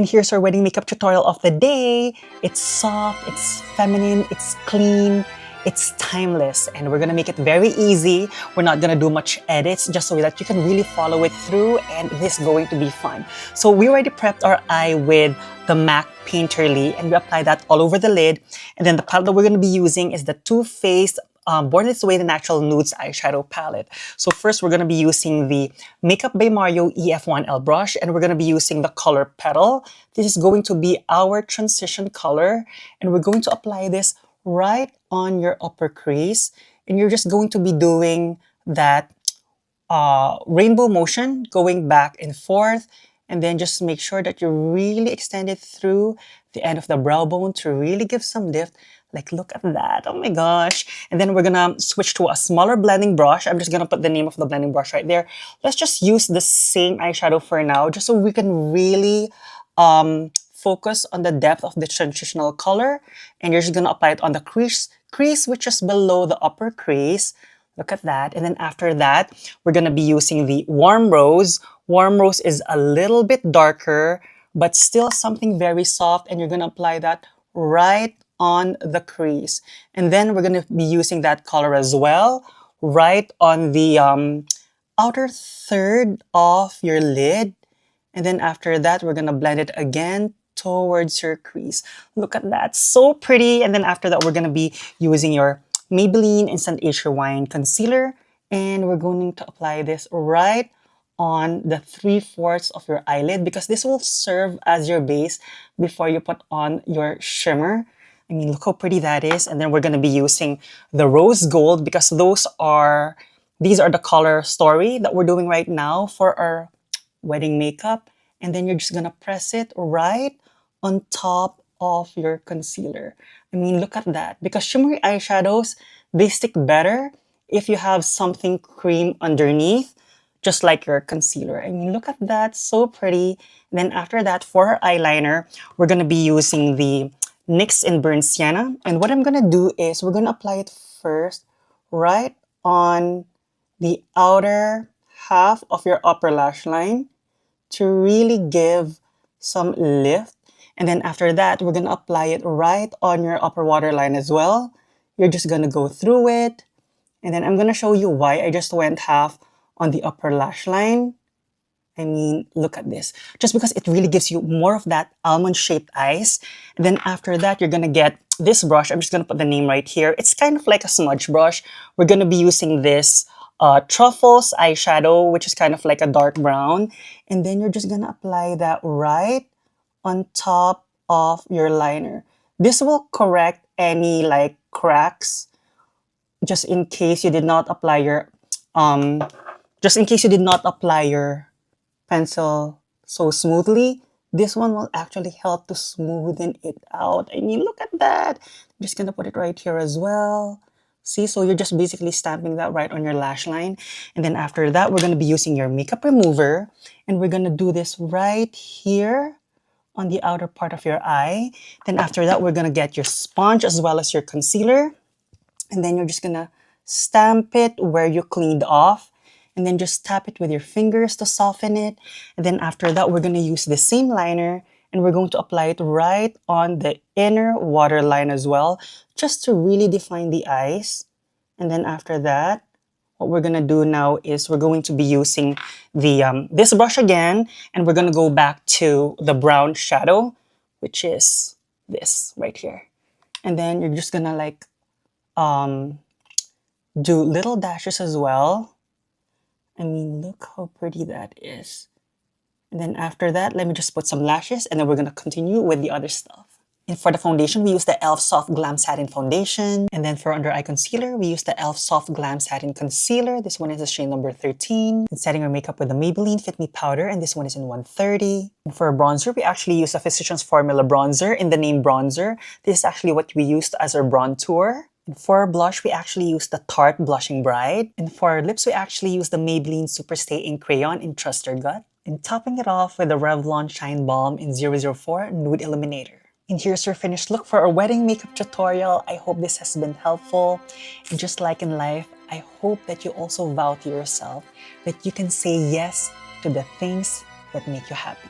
And here's our wedding makeup tutorial of the day. It's soft, it's feminine, it's clean, it's timeless, and we're gonna make it very easy. We're not gonna do much edits, just so that you can really follow it through, and this is going to be fun. So we already prepped our eye with the MAC Painterly, and we apply that all over the lid. And then the palette that we're gonna be using is the Too Faced Born This Way, the Natural Nudes eyeshadow palette. So first, we're going to be using the Makeup by Mario EF1L brush, and we're going to be using the color Petal. This is going to be our transition color, and we're going to apply this right on your upper crease, and you're just going to be doing that rainbow motion, going back and forth, and then just make sure that you really extend it through the end of the brow bone to really give some lift. Like, look at that. Oh my gosh. And then we're gonna switch to a smaller blending brush. I'm just gonna put the name of the blending brush right there. Let's just use the same eyeshadow for now, just so we can really focus on the depth of the transitional color. And you're just gonna apply it on the crease which is below the upper crease. Look at that. And then after that, we're gonna be using the Warm Rose. Warm Rose is a little bit darker, but still something very soft. And you're gonna apply that right on the crease. And then we're going to be using that color as well right on the outer third of your lid. And then after that, we're going to blend it again towards your crease. Look at that, so pretty. And then after that, we're going to be using your Maybelline Instant Age Rewind Concealer, and we're going to apply this right on the 3/4 of your eyelid, because this will serve as your base before you put on your shimmer. I mean, look how pretty that is. And then we're going to be using the rose gold, because these are the color story that we're doing right now for our wedding makeup. And then you're just going to press it right on top of your concealer. I mean, look at that. Because shimmery eyeshadows, they stick better if you have something cream underneath, just like your concealer. I mean, look at that, so pretty. And then after that, for our eyeliner, we're going to be using the NYX in Burnt Sienna. And what I'm going to do is we're going to apply it first right on the outer half of your upper lash line to really give some lift. And then after that, we're going to apply it right on your upper waterline as well. You're just going to go through it. And then I'm going to show you why I just went half on the upper lash line. I mean, look at this. Just because it really gives you more of that almond-shaped eyes. And then after that, you're going to get this brush. I'm just going to put the name right here. It's kind of like a smudge brush. We're going to be using this Truffles eyeshadow, which is kind of like a dark brown. And then you're just going to apply that right on top of your liner. This will correct any like cracks, just in case you did not apply your pencil so smoothly. This one will actually help to smoothen it out. I mean, look at that. I'm just gonna put it right here as well. See, so you're just basically stamping that right on your lash line. And then after that, we're gonna be using your makeup remover, and we're gonna do this right here on the outer part of your eye. Then after that, we're gonna get your sponge as well as your concealer. And then you're just gonna stamp it where you cleaned off. And then just tap it with your fingers to soften it. And then after that, we're going to use the same liner, and we're going to apply it right on the inner waterline as well, just to really define the eyes. And then after that, what we're going to do now is we're going to be using the this brush again, and we're going to go back to the brown shadow, which is this right here. And then you're just going to like do little dashes as well. I mean, look how pretty that is. And then after that, let me just put some lashes, and then we're going to continue with the other stuff. And for the foundation, we use the e.l.f. Soft Glam Satin Foundation. And then for under eye concealer, we use the e.l.f. Soft Glam Satin Concealer. This one is the shade number 13. And setting our makeup with the Maybelline Fit Me Powder, and this one is in 130. And for a bronzer, we actually use a Physicians Formula bronzer in the name Bronzer. This is actually what we used as our bronzer. And for our blush, we actually use the Tarte Blushing Bride. And for our lips, we actually use the Maybelline Superstay Ink Crayon in Trust Your Gut. And topping it off with the Revlon Shine Balm in 004 Nude Illuminator. And here's your finished look for our wedding makeup tutorial. I hope this has been helpful. And just like in life, I hope that you also vow to yourself that you can say yes to the things that make you happy.